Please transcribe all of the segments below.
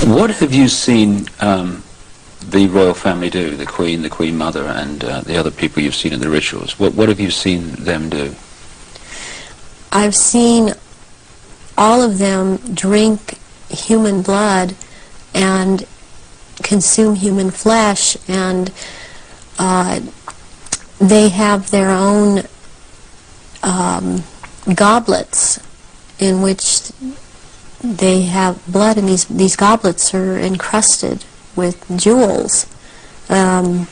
What have you seen the royal family do, the Queen Mother, and the other people you've seen in the rituals? What have you seen them do? I've seen all of them drink human blood and consume human flesh, and they have their own goblets in which they have blood, and these goblets are encrusted with jewels. And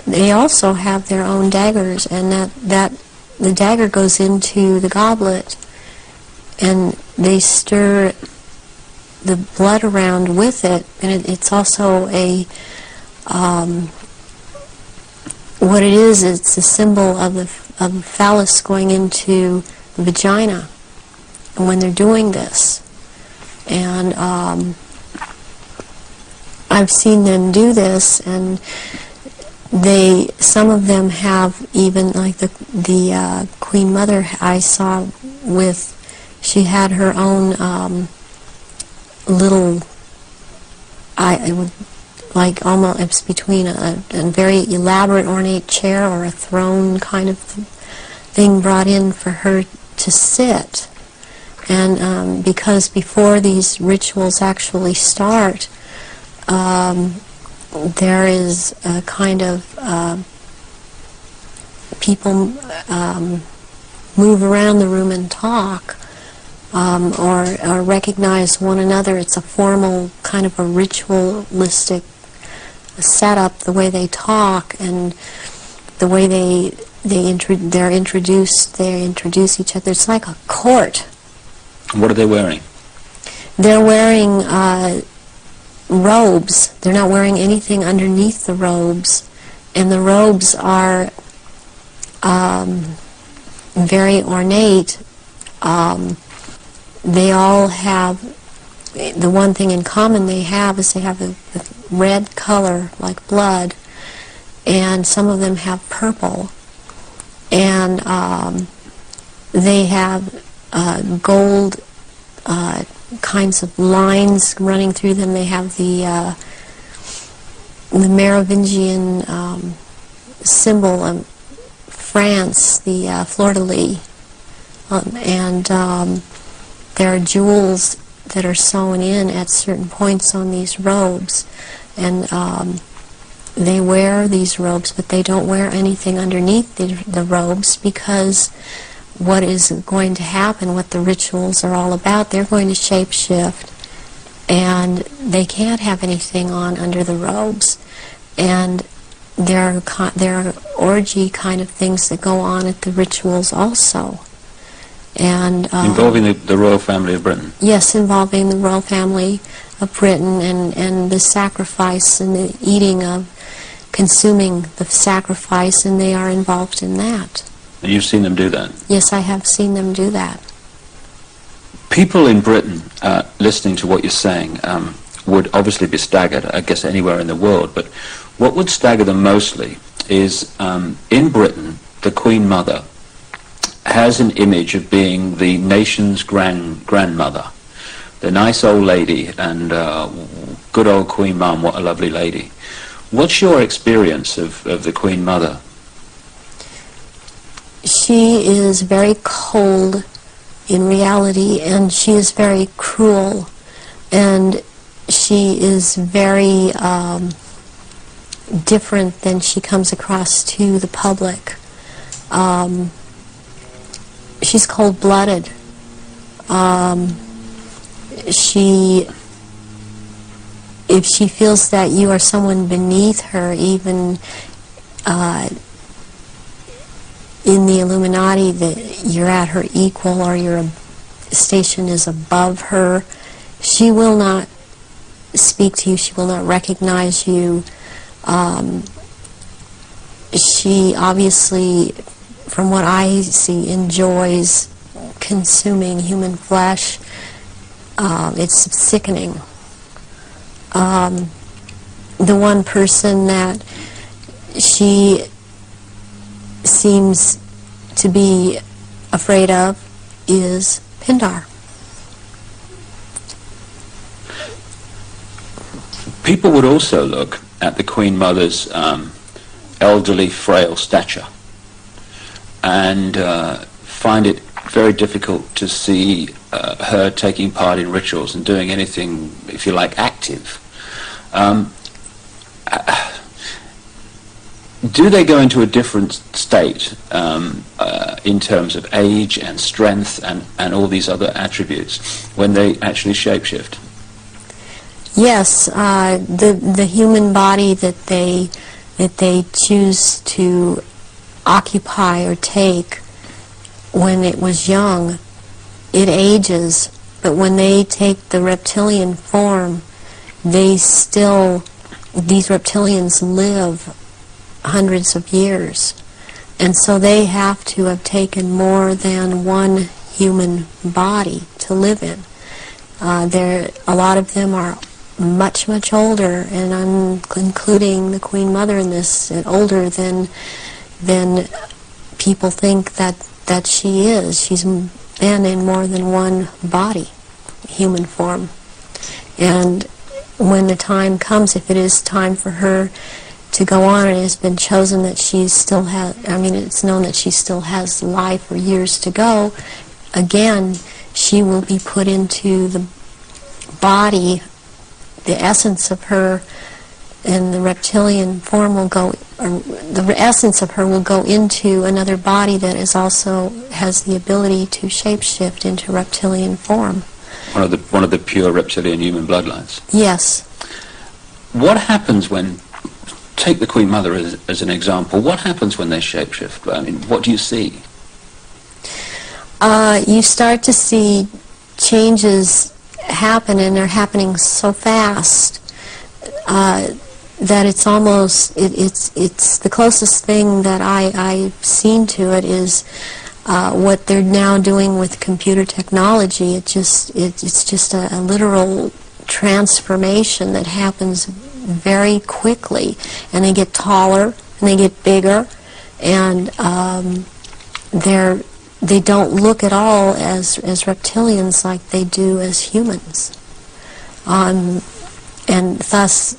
they also have their own daggers, and that the dagger goes into the goblet, and they stir the blood around with it, and it's also a what it is. It's a symbol of the phallus going into the vagina when they're doing this, and I've seen them do this, and some of them have even, like the Queen Mother I saw with, she had her own little, it would, like almost, it's between a very elaborate ornate chair or a throne kind of thing brought in for her to sit. And because before these rituals actually start, there is a kind of people move around the room and talk, or recognize one another. It's a formal kind of a ritualistic setup, the way they talk and the way they introduce each other. It's like a court. What are they wearing? They're wearing robes. They're not wearing anything underneath the robes, and the robes are very ornate. They all have, the one thing in common they have is they have a red color like blood, and some of them have purple, and they have gold kinds of lines running through them. They have the Merovingian symbol of France, the fleur-de-lis, and there are jewels that are sewn in at certain points on these robes, and they wear these robes, but they don't wear anything underneath the robes, because what is going to happen, what the rituals are all about, they're going to shape-shift, and they can't have anything on under the robes. And there are orgy kind of things that go on at the rituals also. And involving the royal family of Britain? Yes, involving the royal family of Britain, and the sacrifice and the eating of, consuming the sacrifice, and they are involved in that. And you've seen them do that? Yes, I have seen them do that. People in Britain, listening to what you're saying, would obviously be staggered, I guess anywhere in the world, but what would stagger them mostly is, in Britain, the Queen Mother has an image of being the nation's grandmother, the nice old lady, and good old Queen Mum, what a lovely lady. What's your experience of the Queen Mother? She is very cold in reality, and she is very cruel, and she is very different than she comes across to the public. She's cold-blooded. If she feels that you are someone beneath her, even in the Illuminati, that you're at her equal or your station is above her, she will not speak to you, she will not recognize you. She obviously, from what I see, enjoys consuming human flesh. It's sickening. The one person that she seems to be afraid of is Pindar. People would also look at the Queen Mother's elderly, frail stature and find it very difficult to see her taking part in rituals and doing anything, if you like, active. Do they go into a different state in terms of age and strength and all these other attributes when they actually shapeshift? Yes, the human body that they choose to occupy or take when it was young, it ages, but when they take the reptilian form, these reptilians live hundreds of years. And so they have to have taken more than one human body to live in. A lot of them are much, much older, and I'm including the Queen Mother in this, older than people think that she is. She's been in more than one body, human form. And when the time comes, if it is time for her to go on, and it has been chosen that she still has, it's known that she still has life or years to go, again, she will be put into the body, the essence of her, and the reptilian form will go, or the essence of her will go into another body that is also has the ability to shapeshift into reptilian form. One of the pure reptilian human bloodlines. Yes. What happens when, take the Queen Mother as an example, what happens when they shapeshift? I mean, what do you see? You start to see changes happen, and they're happening so fast that it's almost, it's the closest thing that I've seen to it is what they're now doing with computer technology. It's just a literal transformation that happens very quickly, and they get taller and they get bigger, and they don't look at all as reptilians like they do as humans, and thus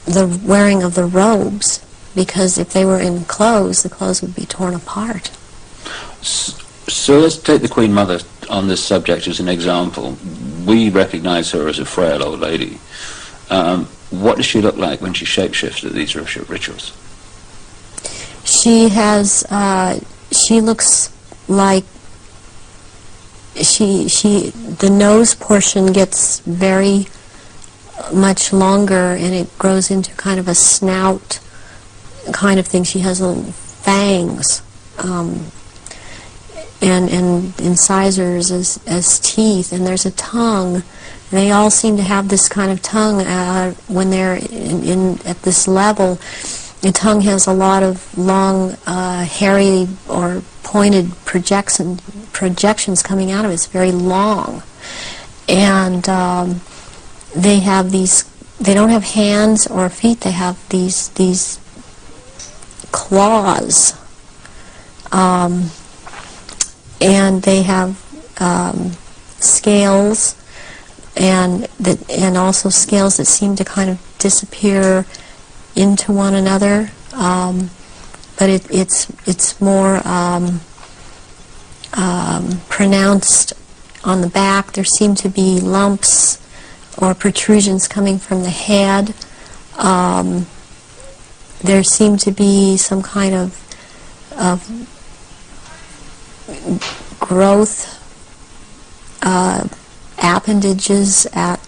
the wearing of the robes, because if they were in clothes, the clothes would be torn apart. So let's take the Queen Mother on this subject as an example. We recognize her as a frail old lady. What does she look like when she shapeshifts at these rituals? She has, she looks like, the nose portion gets very much longer, and it grows into kind of a snout kind of thing. She has little fangs, and incisors as teeth, and there's a tongue. They all seem to have this kind of tongue when they're at this level. The tongue has a lot of long, hairy or pointed projections coming out of it. It's very long. And they have these, they don't have hands or feet, they have these claws. And they have scales, and also scales that seem to kind of disappear into one another, but it's more pronounced on the back. There seem to be lumps or protrusions coming from the head. There seem to be some kind of growth appendages at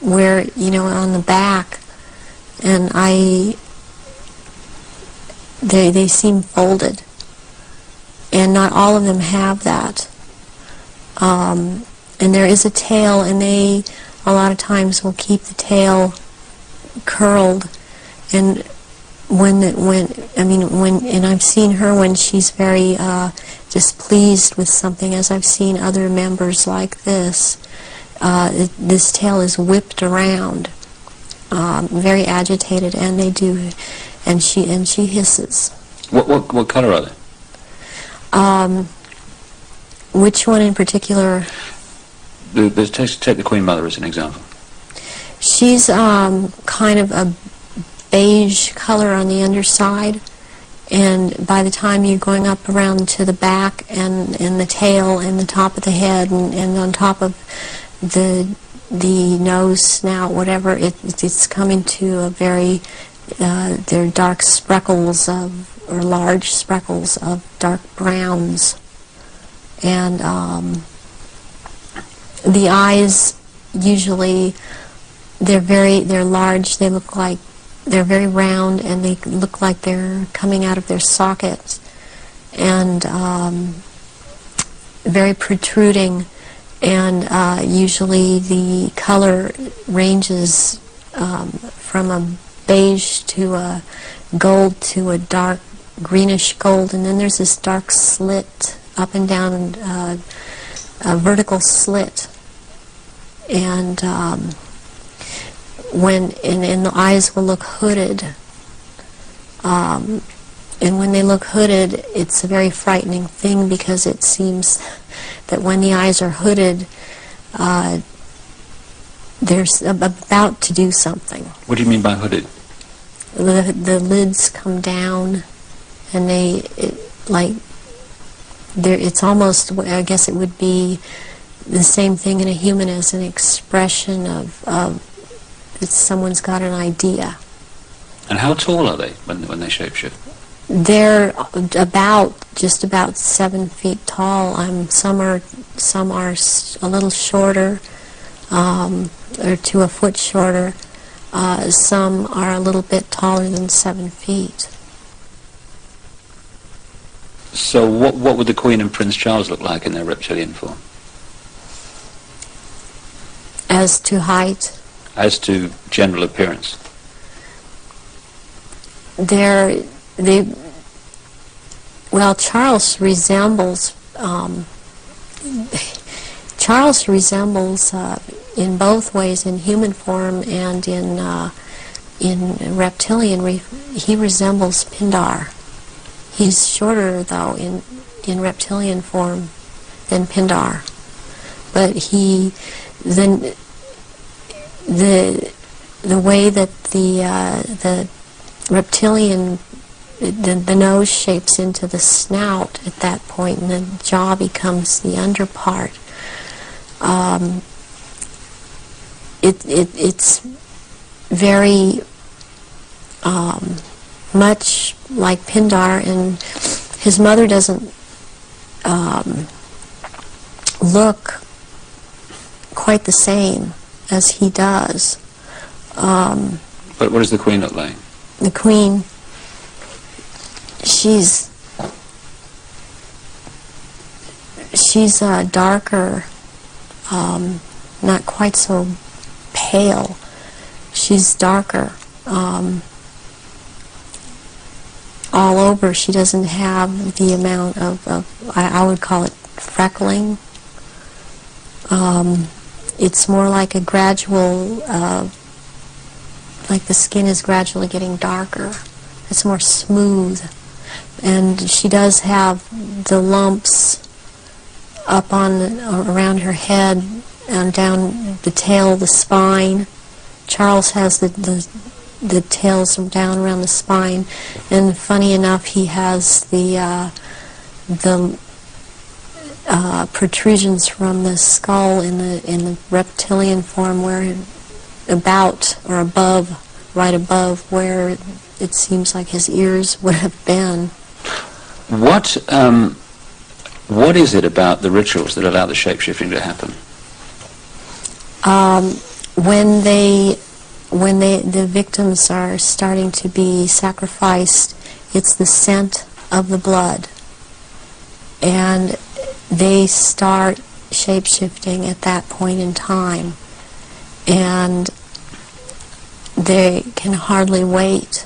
where, on the back, and they seem folded, and not all of them have that. And there is a tail, and they a lot of times will keep the tail curled, and and I've seen her when she's very displeased with something, as I've seen other members like this. This tail is whipped around, very agitated, and they do, and she hisses. What color are they? Which one in particular? Take the Queen Mother as an example. She's kind of a beige color on the underside, and by the time you're going up around to the back and the tail and the top of the head and on top of the nose, snout, whatever, it's coming to a very, they're dark speckles or large speckles of dark browns. And the eyes, usually, they're large, they look like, they're very round, and they look like they're coming out of their sockets, and very protruding, and usually the color ranges from a beige to a gold to a dark greenish gold, and then there's this dark slit up and down, a vertical slit, and and the eyes will look hooded, and when they look hooded, it's a very frightening thing, because it seems that when the eyes are hooded, they're about to do something. What do you mean by hooded? The lids come down, and it's almost, I guess it would be the same thing in a human as an expression of that someone's got an idea. And how tall are they when they shapeshift? They're just about 7 feet tall. Some are a little shorter, or to a foot shorter. Some are a little bit taller than 7 feet. So what would the Queen and Prince Charles look like in their reptilian form? As to height? As to general appearance? Charles resembles in both ways, in human form and in reptilian. He resembles Pindar. He's shorter, though, in reptilian form than Pindar, but the way that the reptilian, the nose shapes into the snout at that point, and the jaw becomes the underpart. It's very much like Pindar, and his mother doesn't look quite the same as he does. But what does the Queen look like? The Queen, she's darker, not quite so pale. She's darker. All over, she doesn't have the amount of I would call it freckling. It's more like a gradual, like the skin is gradually getting darker. It's more smooth. And she does have the lumps up around her head and down the tail, the spine. Charles has the tails down around the spine, and funny enough, he has the protrusions from the skull in the reptilian form, where about or above, right above where it seems like his ears would have been. What is it about the rituals that allow the shapeshifting to happen? When the victims are starting to be sacrificed, it's the scent of the blood, and they start shape-shifting at that point in time, and they can hardly wait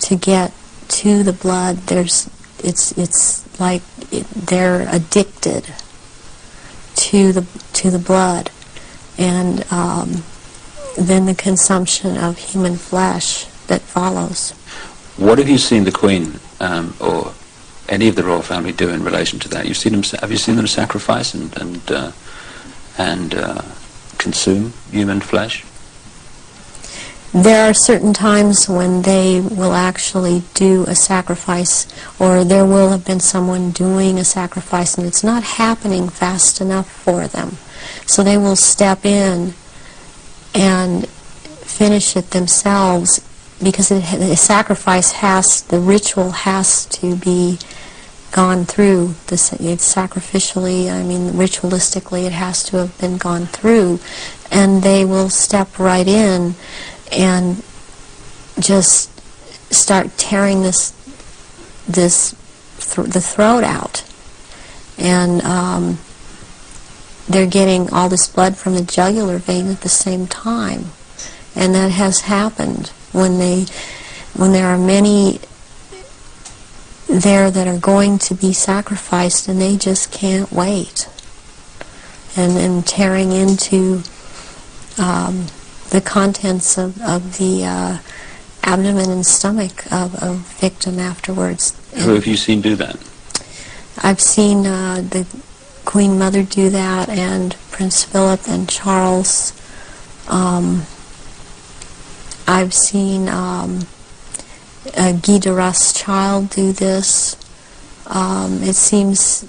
to get to the blood. It's like they're addicted to the blood, and then the consumption of human flesh that follows. What have you seen the Queen or any of the royal family do in relation to that? Have you seen them sacrifice and consume human flesh? There are certain times when they will actually do a sacrifice, or there will have been someone doing a sacrifice and it's not happening fast enough for them. So they will step in and finish it themselves, because the sacrifice the ritual has to be gone through. It's sacrificially, ritualistically, it has to have been gone through. And they will step right in and just start tearing the throat out. And they're getting all this blood from the jugular vein at the same time. And that has happened when there are many there that are going to be sacrificed and they just can't wait. And tearing into the contents of the abdomen and stomach of a victim afterwards. Who have you seen do that? I've seen the Queen Mother do that, and Prince Philip and Charles. I've seen Guy de Rothschild do this. It seems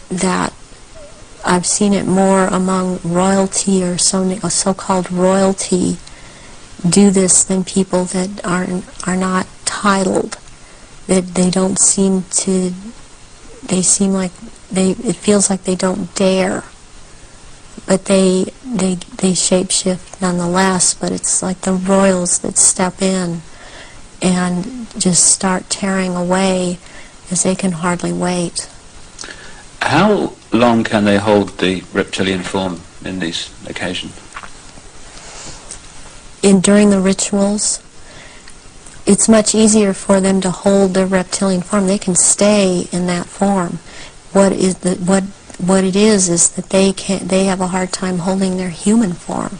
that I've seen it more among royalty, or so-called royalty, do this than people that are not titled. That they don't seem to. They seem like it feels like they don't dare, but they shapeshift nonetheless. But it's like the royals that step in and just start tearing away as they can hardly wait. How long can they hold the reptilian form in these occasions? During the rituals, it's much easier for them to hold their reptilian form. They can stay in that form. What it is that they have a hard time holding their human form.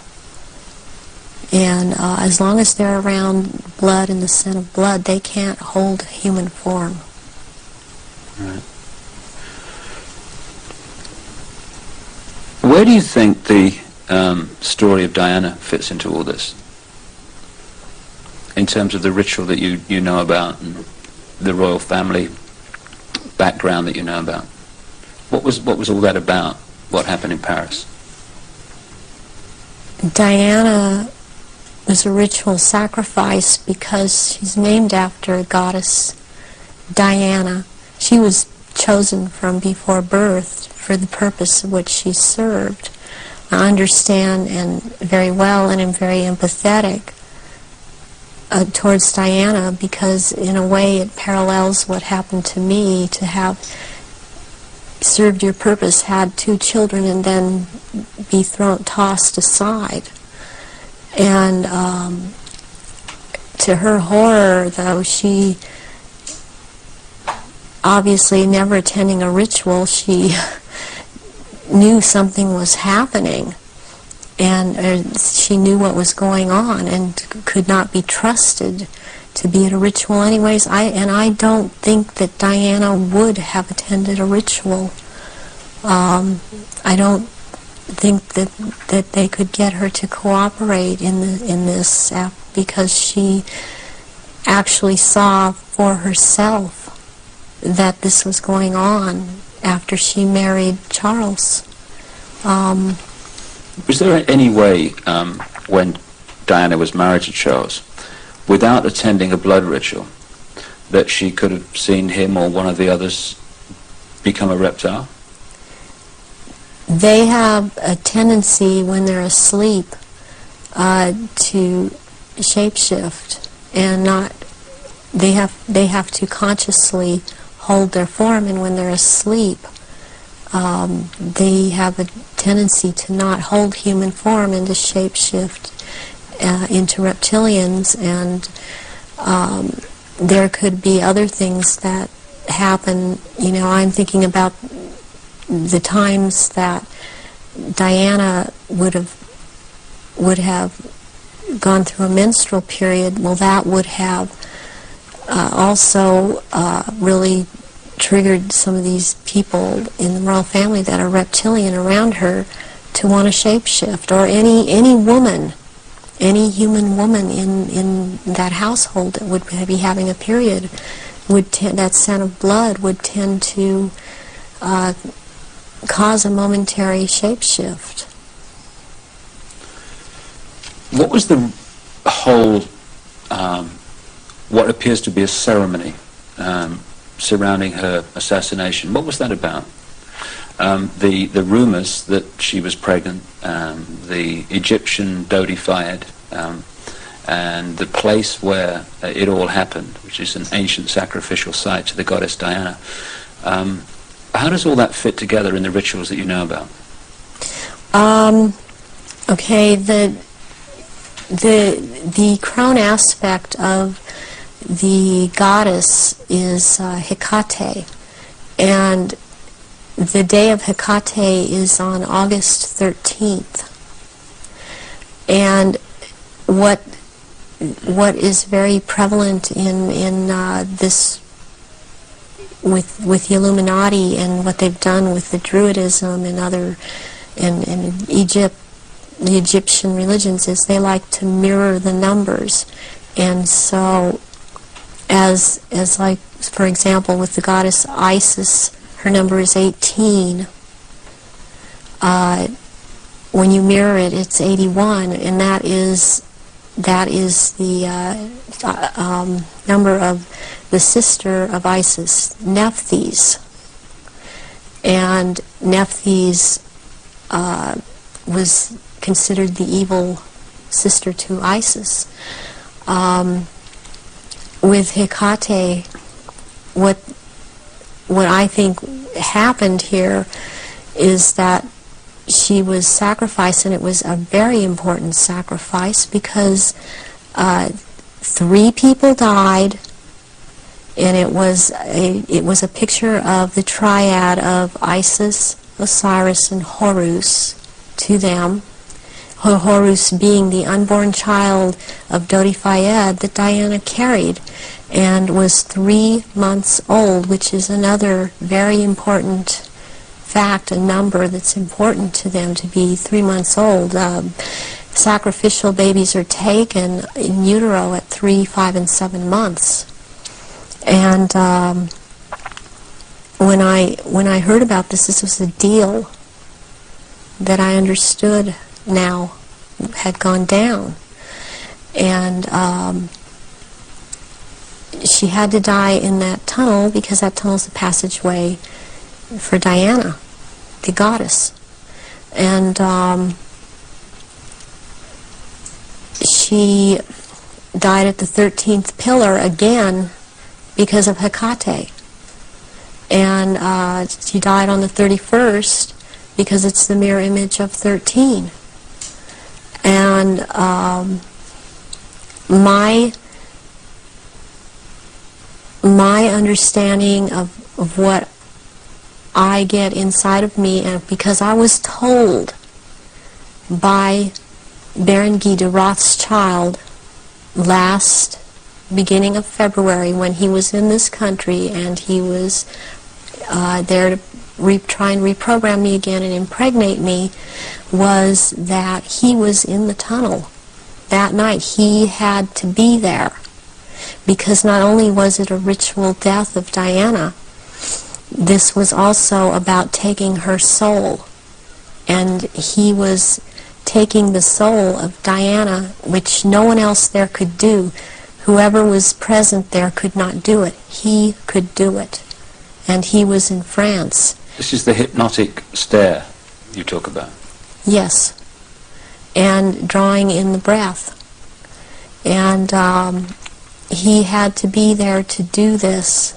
And as long as they're around blood and the scent of blood, they can't hold human form. Right. Where do you think the story of Diana fits into all this? In terms of the ritual that you know about and the royal family background that you know about, what was all that about? What happened in Paris? Diana was a ritual sacrifice because she's named after a goddess, Diana. She was chosen from before birth for the purpose of which she served. I understand and very well, and am very empathetic towards Diana, because in a way it parallels what happened to me, to have served your purpose, had 2 children, and then be tossed aside. And to her horror, though, she obviously never attending a ritual, she knew something was happening, and she knew what was going on and could not be trusted to be at a ritual anyways. I don't think that Diana would have attended a ritual. I don't think that they could get her to cooperate in this because she actually saw for herself that this was going on after she married Charles. Was there any way, when Diana was married to Charles, without attending a blood ritual, that she could have seen him or one of the others become a reptile? They have a tendency when they're asleep to shapeshift, and they have to consciously hold their form, and when they're asleep, they have a tendency to not hold human form and to shapeshift into reptilians, and there could be other things that happen. I'm thinking about the times that Diana would have gone through a menstrual period. Well, that would have also really triggered some of these people in the royal family that are reptilian around her to want to shapeshift, or any woman any human woman in that household that would be having a period that scent of blood would tend to cause a momentary shapeshift. What was the whole, what appears to be a ceremony surrounding her assassination? What was that about? The rumors that she was pregnant, the Egyptian Dodi Fayed, and the place where it all happened, which is an ancient sacrificial site to the goddess Diana. How does all that fit together in the rituals that you know about? Okay, the crone aspect of the goddess is Hecate, and the day of Hecate is on August 13th. And what is very prevalent in this with the Illuminati and what they've done with the Druidism and other in Egypt, the Egyptian religions, is they like to mirror the numbers. And so as like, for example, with the goddess Isis, her number is 18. When you mirror it, it's 81, and that is the number of the sister of Isis, Nephthys. And Nephthys was considered the evil sister to Isis. With Hecate, what I think happened here is that she was sacrificed, and it was a very important sacrifice because 3 people died, and it was a picture of the triad of Isis, Osiris, and Horus to them. Horus being the unborn child of Dodi Fayed that Diana carried and was 3 months old, which is another very important fact, a number that's important to them, to be 3 months old. Sacrificial babies are taken in utero at 3, 5, and 7 months. And when I heard about this was a deal that I understood now had gone down. And she had to die in that tunnel because that tunnel's the passageway for Diana, the goddess. And she died at the 13th pillar again because of Hecate. And she died on the 31st because it's the mirror image of 13. And my understanding of what I get inside of me, and because I was told by Baron Guy de Rothschild last beginning of February when he was in this country, and he was there to try and reprogram me again and impregnate me, was that he was in the tunnel that night. He had to be there because not only was it a ritual death of Diana, this was also about taking her soul, and he was taking the soul of Diana, which no one else there could do. Whoever was present there could not do it. He could do it, and he was in France. This is the hypnotic stare you talk about. Yes, and drawing in the breath. And he had to be there to do this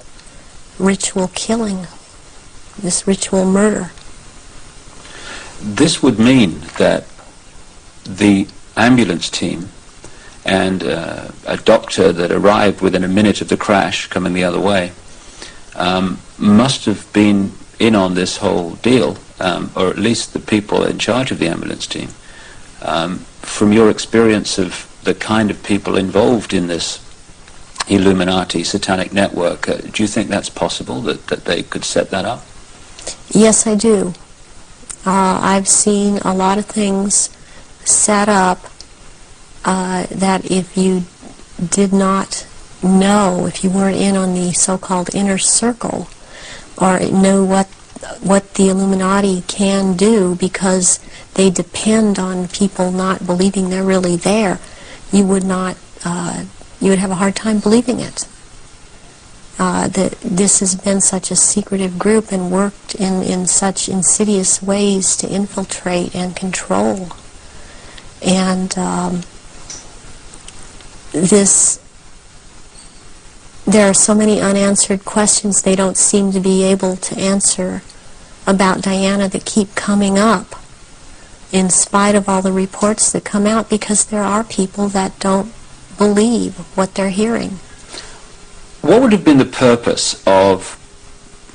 ritual killing, this ritual murder. This would mean that the ambulance team and a doctor that arrived within a minute of the crash coming the other way must have been in on this whole deal, or at least the people in charge of the ambulance team. From your experience of the kind of people involved in this Illuminati satanic network, do you think that's possible, that they could set that up? Yes, I do. I've seen a lot of things set up that if you did not know, if you weren't in on the so-called inner circle, or know what the Illuminati can do because they depend on people not believing they're really there, you would not, you would have a hard time believing it. That this has been such a secretive group and worked in such insidious ways to infiltrate and control. And there are so many unanswered questions they don't seem to be able to answer about Diana that keep coming up in spite of all the reports that come out, because there are people that don't believe what they're hearing. What would have been the purpose of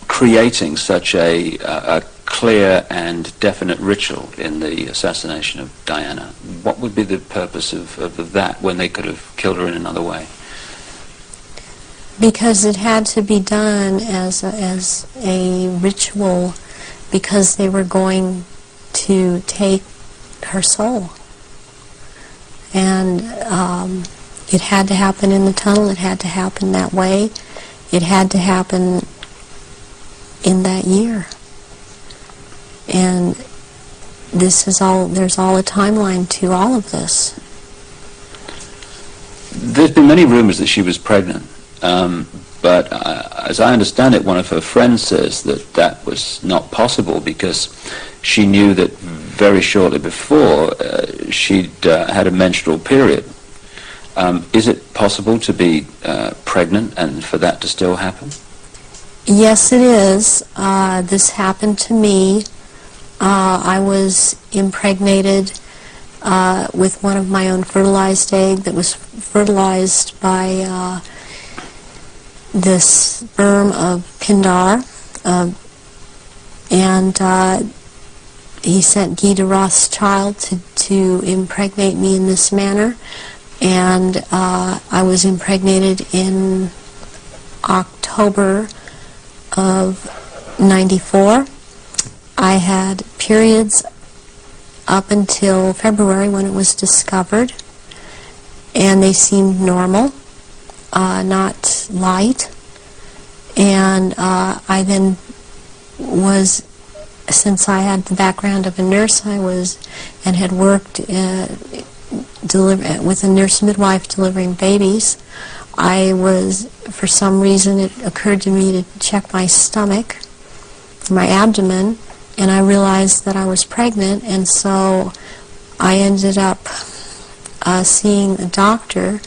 creating such a clear and definite ritual in the assassination of Diana? What would be the purpose of that when they could have killed her in another way? Because it had to be done as a ritual, because they were going to take her soul. And it had to happen in the tunnel. It had to happen that way. It had to happen in that year. And this is all, there's all a timeline to all of this. There's been many rumors that she was pregnant. But as I understand it, one of her friends says that that was not possible because she knew that very shortly before she'd had a menstrual period. Is it possible to be pregnant and for that to still happen? Yes, it is. This happened to me. I was impregnated with one of my own fertilized egg that was fertilized by the sperm of Pindar, and he sent Guy de Rothschild to impregnate me in this manner, and I was impregnated in October of '94. I had periods up until February when it was discovered, and they seemed normal. Not light, and I then was, since I had the background of a nurse, I was and had worked with a nurse midwife delivering babies. I was, for some reason, it occurred to me to check my stomach, my abdomen, and I realized that I was pregnant, and so I ended up seeing a doctor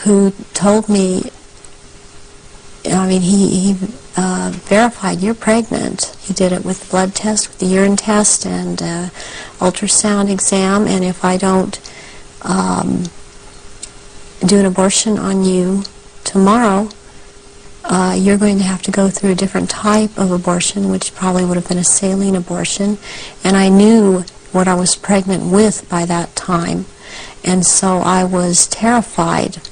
who told me, I mean, he verified, you're pregnant. He did it with blood test, with the urine test, and ultrasound exam, and if I don't do an abortion on you tomorrow, you're going to have to go through a different type of abortion, which probably would have been a saline abortion. And I knew what I was pregnant with by that time, and so I was terrified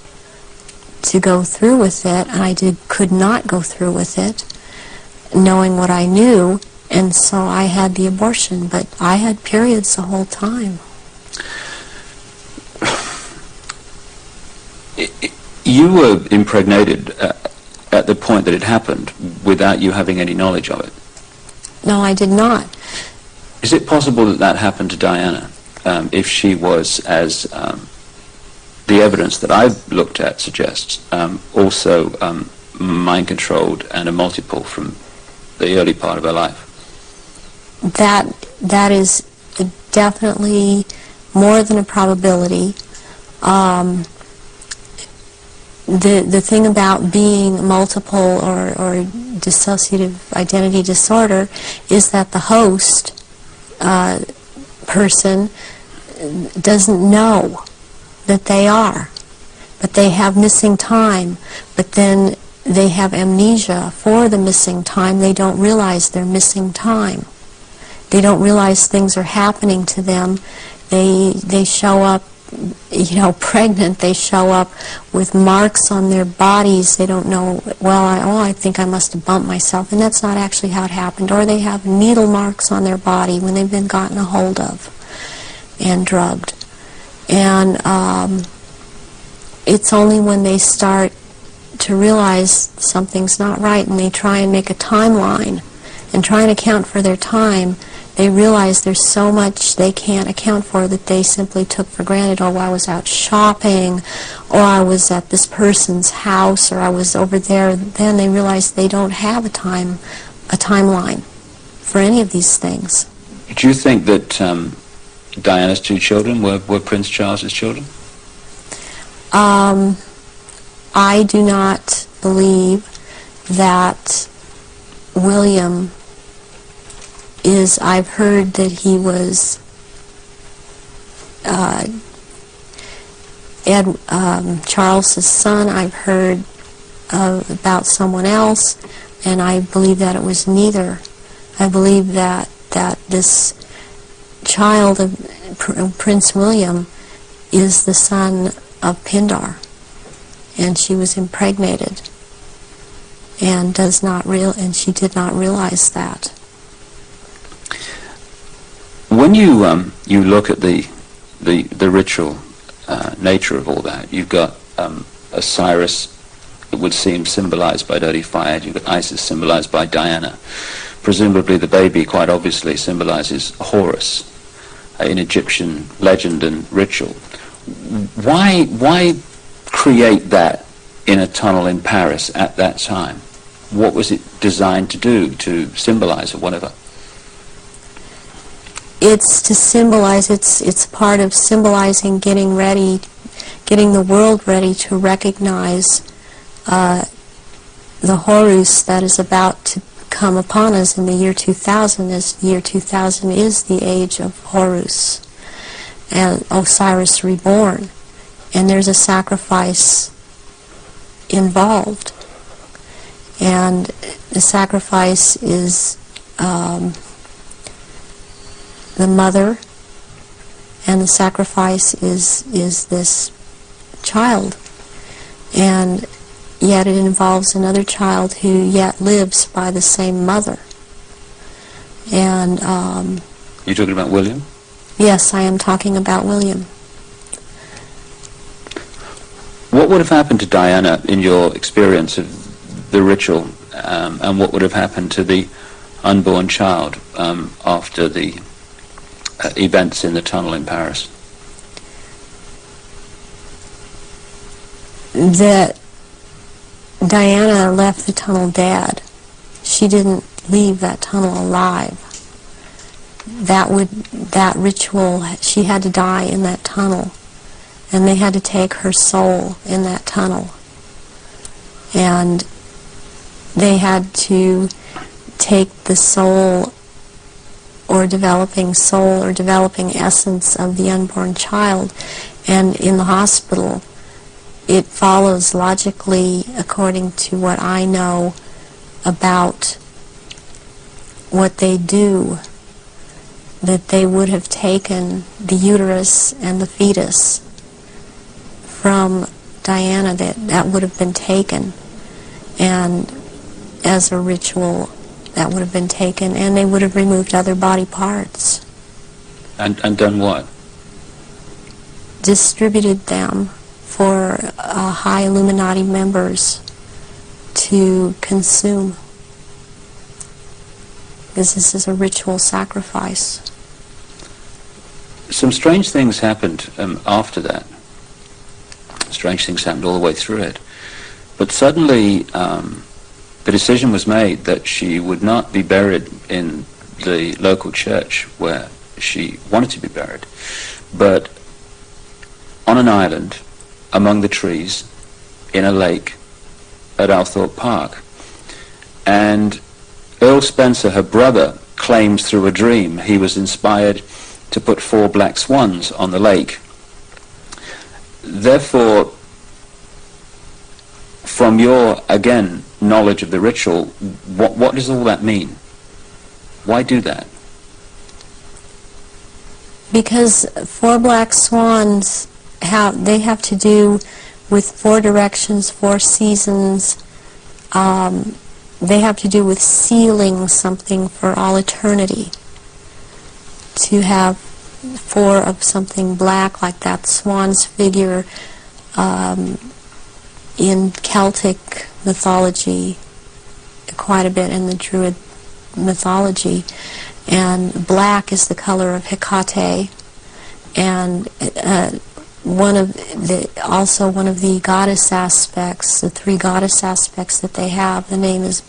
to go through with it, and I could not go through with it, knowing what I knew, and so I had the abortion, but I had periods the whole time. You were impregnated at the point that it happened without you having any knowledge of it? No, I did not. Is it possible that that happened to Diana, if she was, as the evidence that I've looked at suggests, also mind-controlled and a multiple from the early part of her life? That is definitely more than a probability. The thing about being multiple or dissociative identity disorder is that the host person doesn't know that they are, but they have missing time, but then they have amnesia for the missing time. They don't realize they're missing time. They don't realize things are happening to them. They show up, you know, pregnant. They show up with marks on their bodies. They don't know, well, I think I must have bumped myself, and that's not actually how it happened. Or they have needle marks on their body when they've been gotten a hold of and drugged. And it's only when they start to realize something's not right and they try and make a timeline and try and account for their time, they realize there's so much they can't account for that they simply took for granted. Oh, I was out shopping, or I was at this person's house, or I was over there. Then they realize they don't have a timeline for any of these things. Do you think that Diana's two children were Prince Charles's children? I do not believe that William is, I've heard that he was Charles's son. I've heard about someone else, and I believe that it was neither. I believe that this child of Prince William is the son of Pindar, and she was impregnated, and she did not realize that. When you look at the ritual nature of all that, you've got Osiris, it would seem, symbolized by dirty fire. You've got Isis, symbolized by Diana. Presumably the baby quite obviously symbolizes Horus in Egyptian legend and ritual. Why create that in a tunnel in Paris at that time? What was it designed to do, to symbolize or whatever? It's to symbolize, it's part of symbolizing getting the world ready to recognize the Horus that is about to come upon us in the year 2000, as the year 2000 is the age of Horus and Osiris reborn. And there's a sacrifice involved. And the sacrifice is the mother, and the sacrifice is this child. And yet it involves another child who yet lives by the same mother. And you're talking about William? Yes, I am talking about William. What would have happened to Diana in your experience of the ritual, and what would have happened to the unborn child after the events in the tunnel in Paris? That Diana left the tunnel dead. She didn't leave that tunnel alive. That ritual, she had to die in that tunnel, and they had to take her soul in that tunnel, and they had to take the soul or developing essence of the unborn child. And in the hospital, it follows logically, according to what I know about what they do, that they would have taken the uterus and the fetus from Diana, that would have been taken, and as a ritual that would have been taken, and they would have removed other body parts. And done what? Distributed them for high Illuminati members to consume, because this is a ritual sacrifice. Some strange things happened after that. Strange things happened all the way through it. But suddenly the decision was made that she would not be buried in the local church where she wanted to be buried, but on an island among the trees in a lake at Althorpe Park. And Earl Spencer, her brother, claims through a dream he was inspired to put 4 black swans on the lake. Therefore, from your, again, knowledge of the ritual, what does all that mean? Why do that? Because 4 black swans have to do with 4 directions, 4 seasons. They have to do with sealing something for all eternity. To have for of something black, like that swan's figure in Celtic mythology, quite a bit in the Druid mythology, and black is the color of Hecate, and also one of the goddess aspects, the three goddess aspects that they have, the name is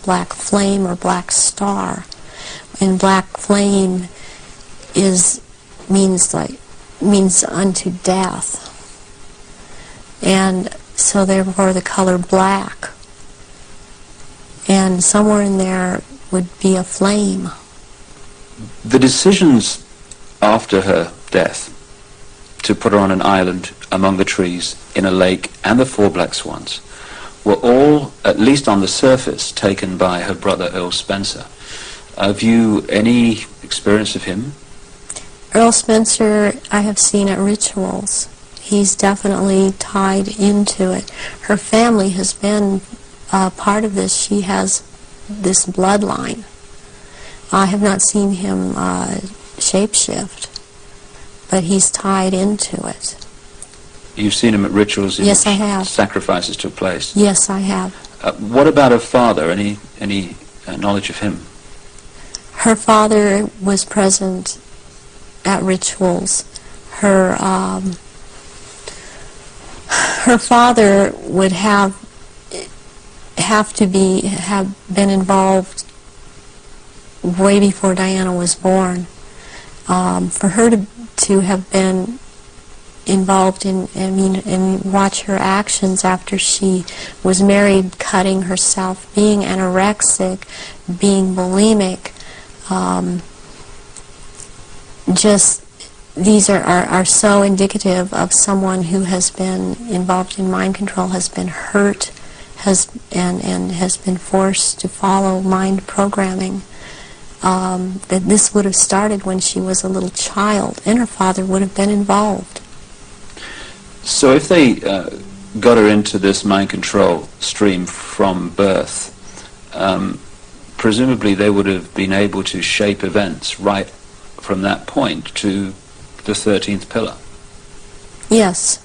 Black Flame or Black Star, and Black Flame means unto death, and so therefore the color black, and somewhere in there would be a flame. The decisions after her death to put her on an island among the trees in a lake and the 4 black swans were all, at least on the surface, taken by her brother Earl Spencer. Have you any experience of him? Earl Spencer I have seen at rituals. He's definitely tied into it. Her family has been part of this. She has this bloodline. I have not seen him shapeshift, but he's tied into it. You've seen him at rituals in Yes, which I have. sacrifices took place? Yes, I have. What about her father? Any knowledge of him? Her father was present at rituals. Her father would have been involved way before Diana was born. For her to have been involved and watch her actions after she was married, cutting herself, being anorexic, being bulimic, these are so indicative of someone who has been involved in mind control, has been hurt, and has been forced to follow mind programming. That this would have started when she was a little child, and her father would have been involved. So if they got her into this mind control stream from birth, presumably they would have been able to shape events right from that point to the 13th pillar. Yes.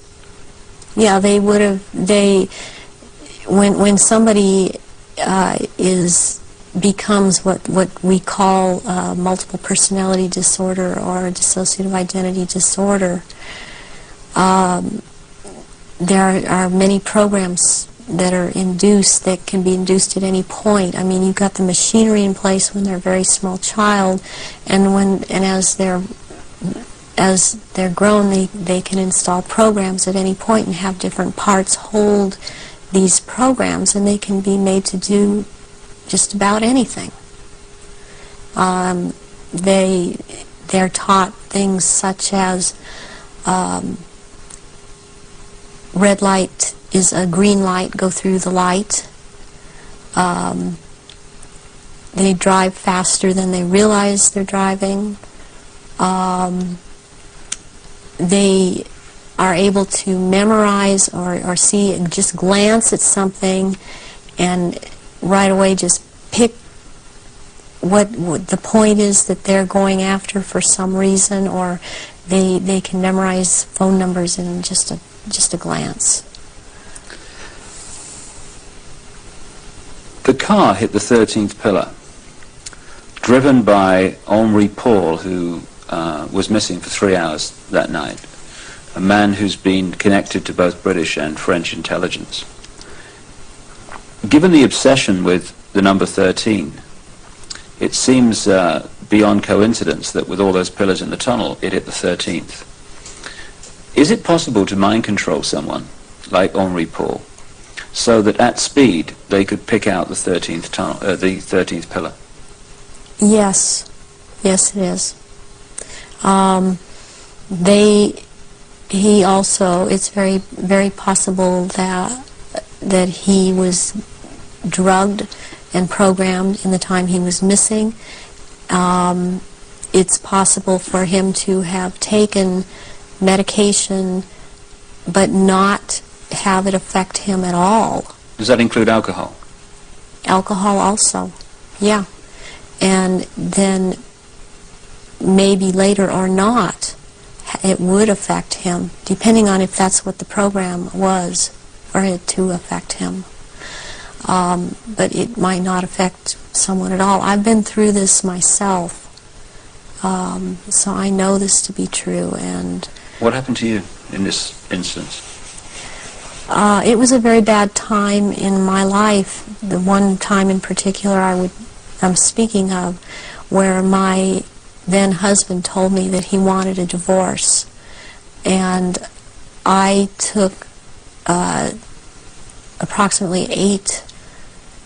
Yeah, they would have. When somebody becomes what we call multiple personality disorder or dissociative identity disorder, there are many programs that are induced, that can be induced at any point. I mean, you've got the machinery in place when they're a very small child, and as they're grown, they can install programs at any point and have different parts hold these programs, and they can be made to do just about anything. They're taught things such as red light is a green light, go through the light. They drive faster than they realize they're driving. They are able to memorize or see and just glance at something and right away just pick what the point is that they're going after for some reason, or they can memorize phone numbers in just a glance. The car hit the 13th pillar, driven by Henri Paul, who was missing for 3 hours that night, a man who's been connected to both British and French intelligence. Given the obsession with the number 13, it seems beyond coincidence that with all those pillars in the tunnel, it hit the 13th. Is it possible to mind control someone like Henri Paul so that at speed they could pick out the 13th tunnel, the 13th pillar? Yes, it is. He also, it's very, very possible that he was drugged and programmed in the time he was missing. It's possible for him to have taken medication but not have it affect him at all. Does that include alcohol? Alcohol also, yeah. And then maybe later or not, it would affect him, depending on if that's what the program was for it to affect him. But it might not affect someone at all. I've been through this myself, so I know this to be true. And what happened to you in this instance? It was a very bad time in my life. The one time in particular I'm speaking of, where my then husband told me that he wanted a divorce, and I took approximately 8.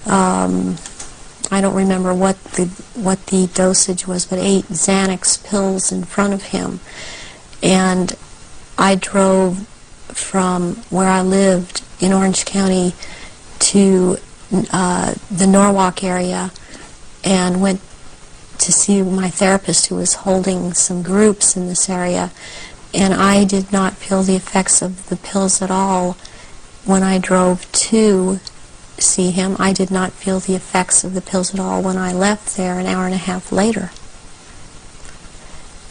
I don't remember what the dosage was, but 8 Xanax pills in front of him, and I drove from where I lived in Orange County to the Norwalk area and went to see my therapist, who was holding some groups in this area, and I did not feel the effects of the pills at all when I drove to see him. I did not feel the effects of the pills at all when I left there an hour and a half later.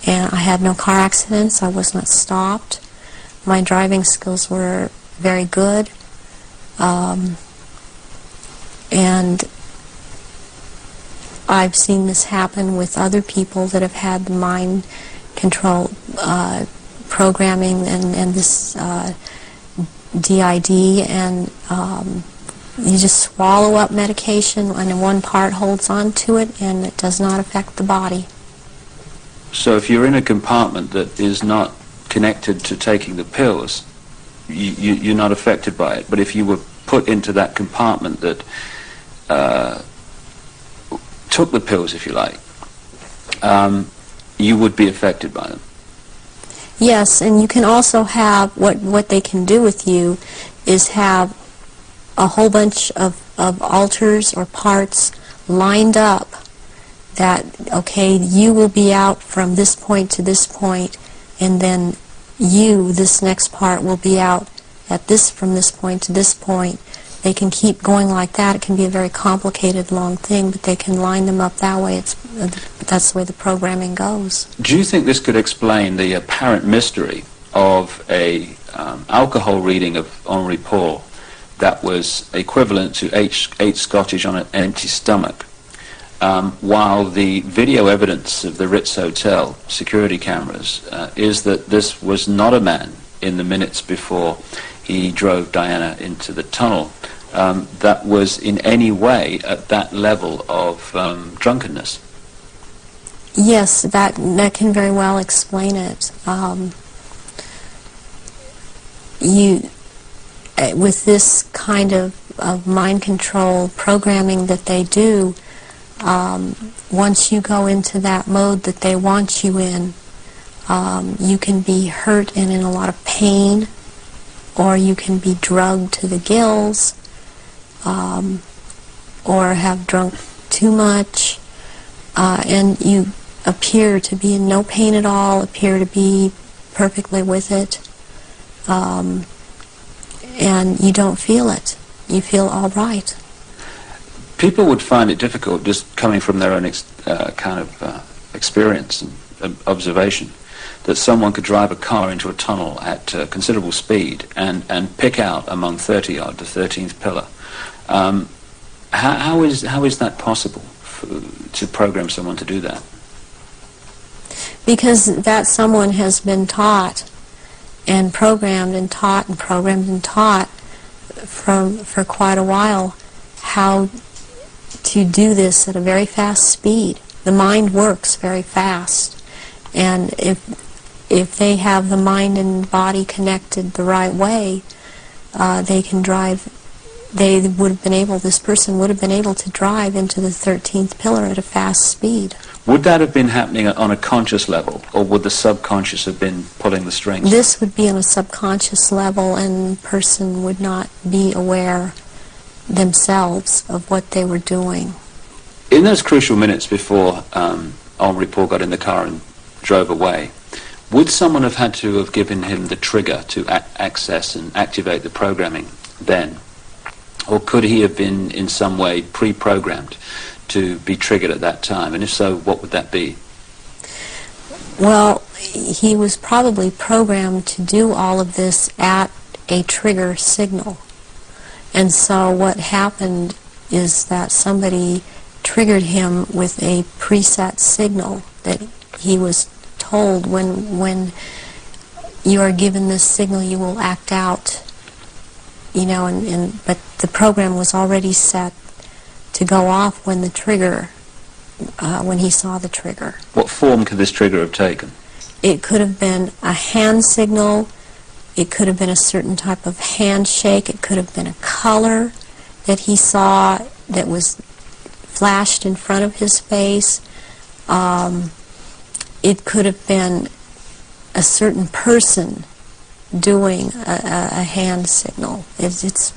And I had no car accidents. I was not stopped. My driving skills were very good. And I've seen this happen with other people that have had the mind control programming and this DID, and you just swallow up medication and one part holds on to it and it does not affect the body. So if you're in a compartment that is not connected to taking the pills, you're not affected by it. But if you were put into that compartment that took the pills, if you like, you would be affected by them. Yes, and you can also have, what they can do with you is have a whole bunch of alters or parts lined up that, okay, you will be out from this point to this point, and then this next part, will be out at from this point to this point. They can keep going like that. It can be a very complicated, long thing, but they can line them up that way. That's the way the programming goes. Do you think this could explain the apparent mystery of a alcohol reading of Henri Paul that was equivalent to 8 Scottish on an empty stomach, while the video evidence of the Ritz Hotel security cameras is that this was not a man in the minutes before he drove Diana into the tunnel that was in any way at that level of drunkenness? Yes, that can very well explain it. With this kind of mind control programming that they do, once you go into that mode that they want you in, you can be hurt and in a lot of pain, or you can be drugged to the gills, or have drunk too much, and you appear to be in no pain at all, appear to be perfectly with it, and you don't feel it. You feel all right. People would find it difficult, just coming from their own experience and observation, that someone could drive a car into a tunnel at considerable speed and pick out among 30 odd the 13th pillar. How is that possible to program someone to do that? Because that someone has been taught and programmed and taught and programmed and taught for quite a while how to do this at a very fast speed. The mind works very fast, and if they have the mind and body connected the right way, they can drive. This person would have been able to drive into the 13th pillar at a fast speed. Would that have been happening on a conscious level, or would the subconscious have been pulling the strings? This would be on a subconscious level, and the person would not be aware themselves of what they were doing. In those crucial minutes before Henri Paul got in the car and drove away, would someone have had to have given him the trigger to access and activate the programming then? Or could he have been in some way pre-programmed to be triggered at that time? And if so, what would that be? Well, he was probably programmed to do all of this at a trigger signal. And so what happened is that somebody triggered him with a preset signal that he was told when you are given this signal you will act out, but the program was already set to go off when the trigger, when he saw the trigger. What form could this trigger have taken? It could have been a hand signal, it could have been a certain type of handshake, it could have been a color that he saw that was flashed in front of his face. It could have been a certain person doing a hand signal. It's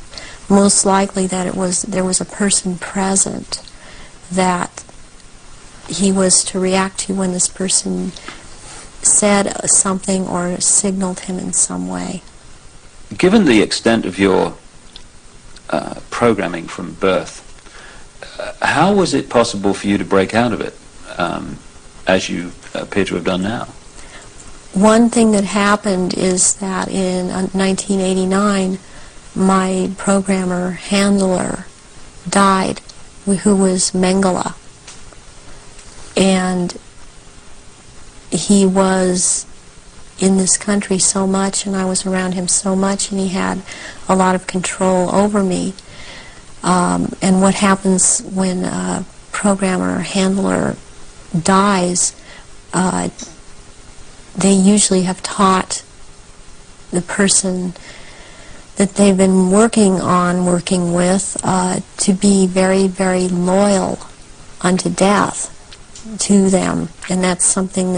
most likely that there was a person present that he was to react to when this person said something or signaled him in some way. Given the extent of your programming from birth, how was it possible for you to break out of it, as you appear to have done now? One thing that happened is that in 1989, my programmer handler died, who was Mengele. And he was in this country so much, and I was around him so much, and he had a lot of control over me. And what happens when a programmer or handler dies, they usually have taught the person that they've been working with, to be very, very loyal unto death to them. And that's something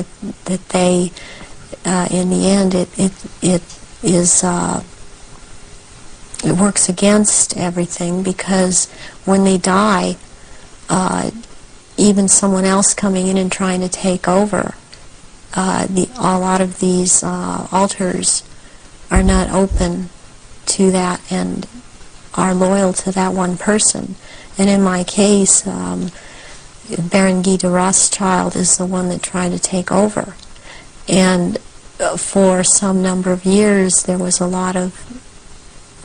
that they, in the end, it works against everything, because when they die, even someone else coming in and trying to take over, a lot of these altars are not open to that and are loyal to that one person. And in my case, Baron Guy de Rothschild is the one that tried to take over. And for some number of years, there was a lot of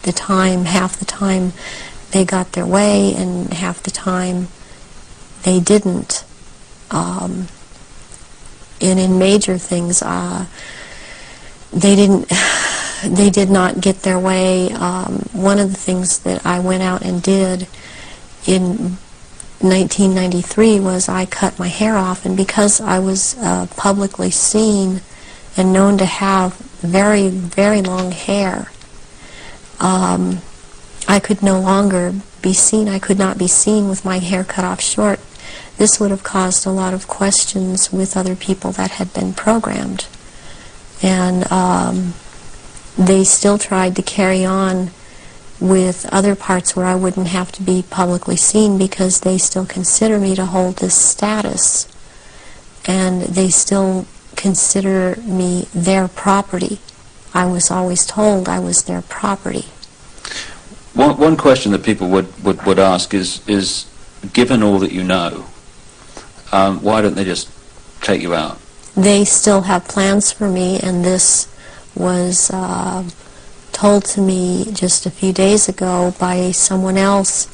the time, half the time they got their way, and half the time they didn't. And in major things, they did not get their way. One of the things that I went out and did in 1993 was I cut my hair off, and because I was publicly seen and known to have very, very long hair, I could no longer be seen. I could not be seen with my hair cut off short. This would have caused a lot of questions with other people that had been programmed. And they still tried to carry on with other parts where I wouldn't have to be publicly seen, because they still consider me to hold this status. And they still consider me their property. I was always told I was their property. One question that people would ask is, given all that you know, why don't they just take you out? They still have plans for me, and this was told to me just a few days ago by someone else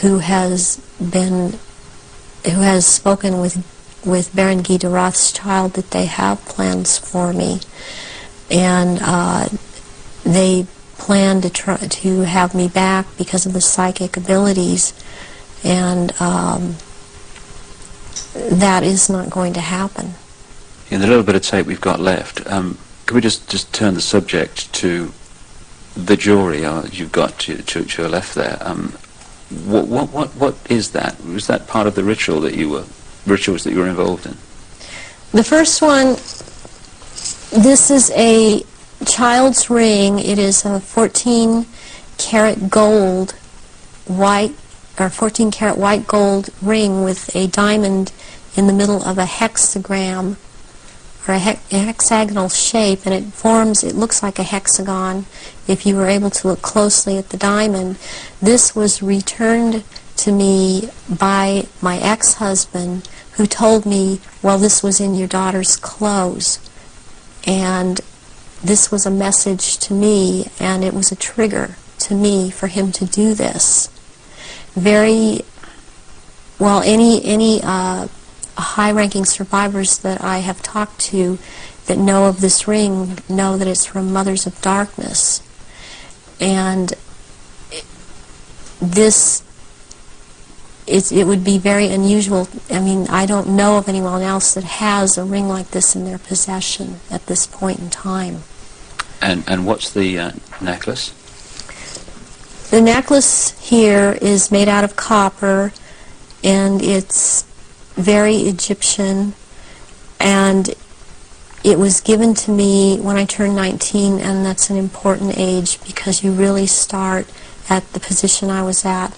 who has spoken with Baron Guy de Rothschild, that they have plans for me, and they plan to try to have me back because of the psychic abilities, and that is not going to happen. In the little bit of tape we've got left, could we just turn the subject to the jewelry you've got to your left there? What is that? Was that part of the rituals that you were involved in? The first one, this is a child's ring. It is a 14-karat gold white, or 14-karat white gold ring with a diamond in the middle of a hexagram, or a hexagonal shape, and it looks like a hexagon if you were able to look closely at the diamond. This was returned to me by my ex-husband, who told me, well, this was in your daughter's clothes. And this was a message to me, and it was a trigger to me for him to do this. Any high-ranking survivors that I have talked to that know of this ring know that it's from Mothers of Darkness. And it would be very unusual. I mean, I don't know of anyone else that has a ring like this in their possession at this point in time. And what's the necklace? The necklace here is made out of copper, and it's very Egyptian, and it was given to me when I turned 19, and that's an important age because you really start at the position I was at,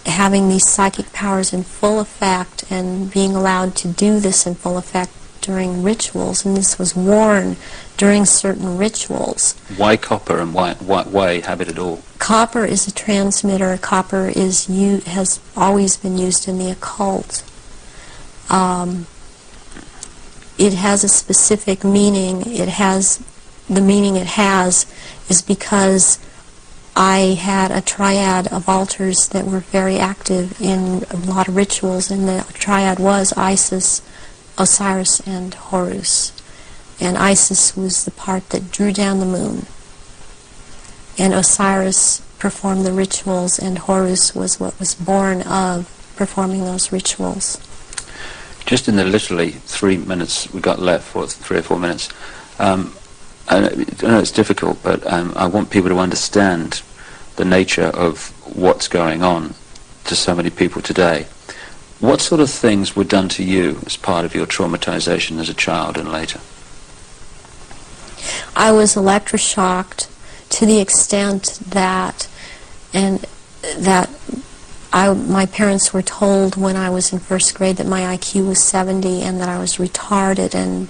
having these psychic powers in full effect and being allowed to do this in full effect during rituals, and this was worn during certain rituals. Why copper, and why have it at all? Copper is a transmitter. Copper has always been used in the occult. It has a specific meaning. The meaning it has is because I had a triad of altars that were very active in a lot of rituals, and the triad was Isis, Osiris, and Horus. And Isis was the part that drew down the moon, and Osiris performed the rituals, and Horus was what was born of performing those rituals. Just in the literally 3 minutes we got left, or 3 or 4 minutes, I know it's difficult, but I want people to understand the nature of what's going on to so many people today. What sort of things were done to you as part of your traumatization as a child and later? I was electroshocked to the extent that my parents were told when I was in first grade that my IQ was 70 and that I was retarded, and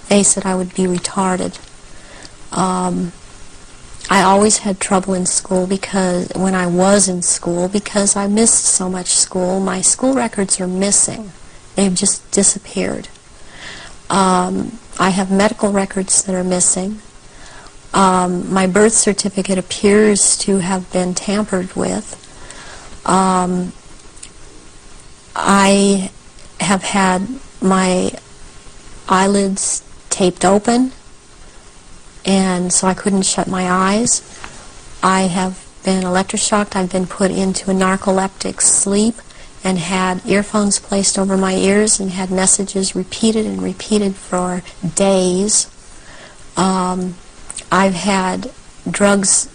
they said I would be retarded. I always had trouble in school when I was in school because I missed so much school. My school records are missing. They've just disappeared. I have medical records that are missing. My birth certificate appears to have been tampered with. I have had my eyelids taped open, and so I couldn't shut my eyes. I have been electroshocked. I've been put into a narcoleptic sleep and had earphones placed over my ears and had messages repeated and repeated for days. I've had drugs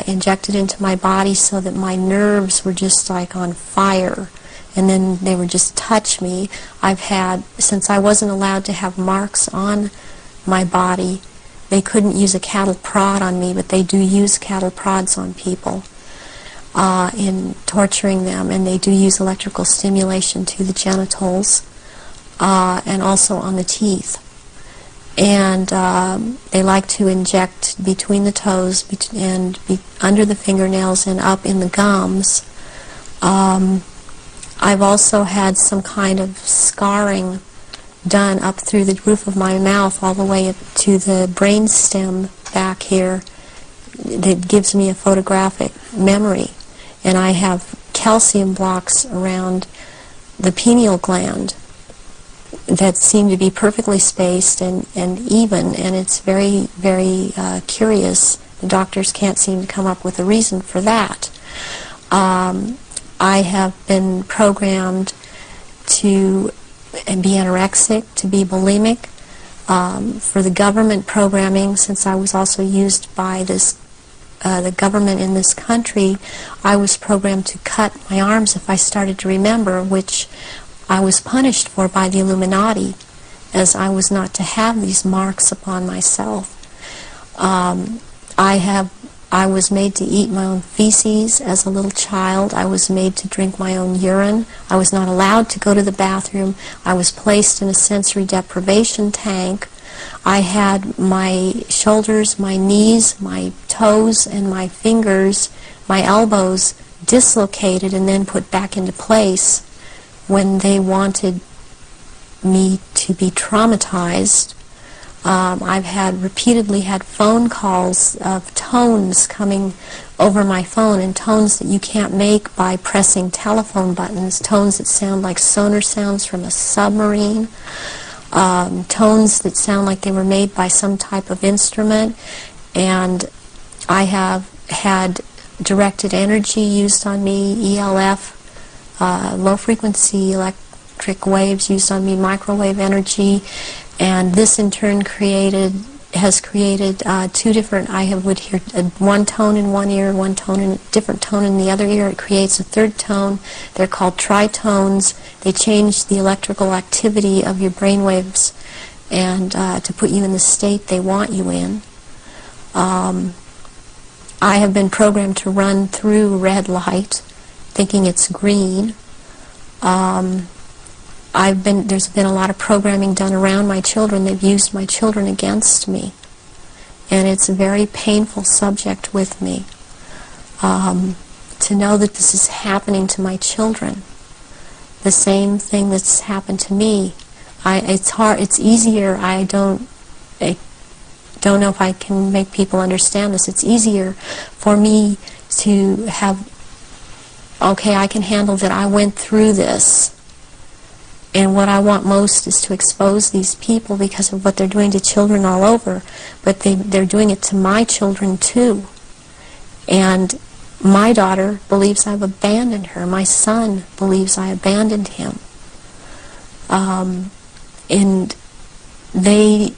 injected into my body so that my nerves were just like on fire, and then they would just touch me. Since I wasn't allowed to have marks on my body, they couldn't use a cattle prod on me, but they do use cattle prods on people in torturing them, and they do use electrical stimulation to the genitals and also on the teeth. And they like to inject between the toes and under the fingernails and up in the gums. I've also had some kind of scarring done up through the roof of my mouth all the way up to the brain stem back here that gives me a photographic memory. And I have calcium blocks around the pineal gland that seem to be perfectly spaced and even, and it's very, very curious. The doctors can't seem to come up with a reason for that. I have been programmed to be anorexic, to be bulimic. For the government programming, since I was also used by the government in this country, I was programmed to cut my arms if I started to remember, which I was punished for by the Illuminati, as I was not to have these marks upon myself. I was made to eat my own feces as a little child. I was made to drink my own urine. I was not allowed to go to the bathroom. I was placed in a sensory deprivation tank. I had my shoulders, my knees, my toes, and my fingers, my elbows dislocated and then put back into place when they wanted me to be traumatized. I've repeatedly had phone calls of tones coming over my phone, and tones that you can't make by pressing telephone buttons, tones that sound like sonar sounds from a submarine, tones that sound like they were made by some type of instrument. And I have had directed energy used on me, ELF, low frequency electric waves used on me, microwave energy, and this in turn has created two different, would hear one tone in one ear, one tone in a different tone in the other ear. It creates a third tone. They're called tritones. They change the electrical activity of your brain waves and to put you in the state they want you in. I have been programmed to run through red light, thinking it's green. There's been a lot of programming done around my children. They've used my children against me. And it's a very painful subject with me to know that this is happening to my children. The same thing that's happened to me. It's easier, I don't know if I can make people understand this. It's easier for me to have, okay, I can handle that I went through this. And what I want most is to expose these people because of what they're doing to children all over. But they're doing it to my children too. And my daughter believes I've abandoned her. My son believes I abandoned him. And they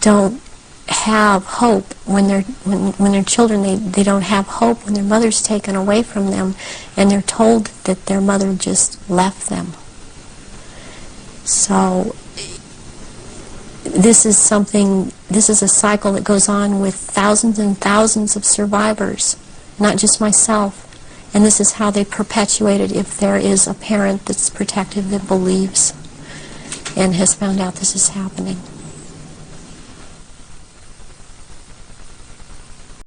don't have hope when they're children. They don't have hope when their mother's taken away from them and they're told that their mother just left them. So this is a cycle that goes on with thousands and thousands of survivors, not just myself. And this is how they perpetuate it if there is a parent that's protective that believes and has found out this is happening.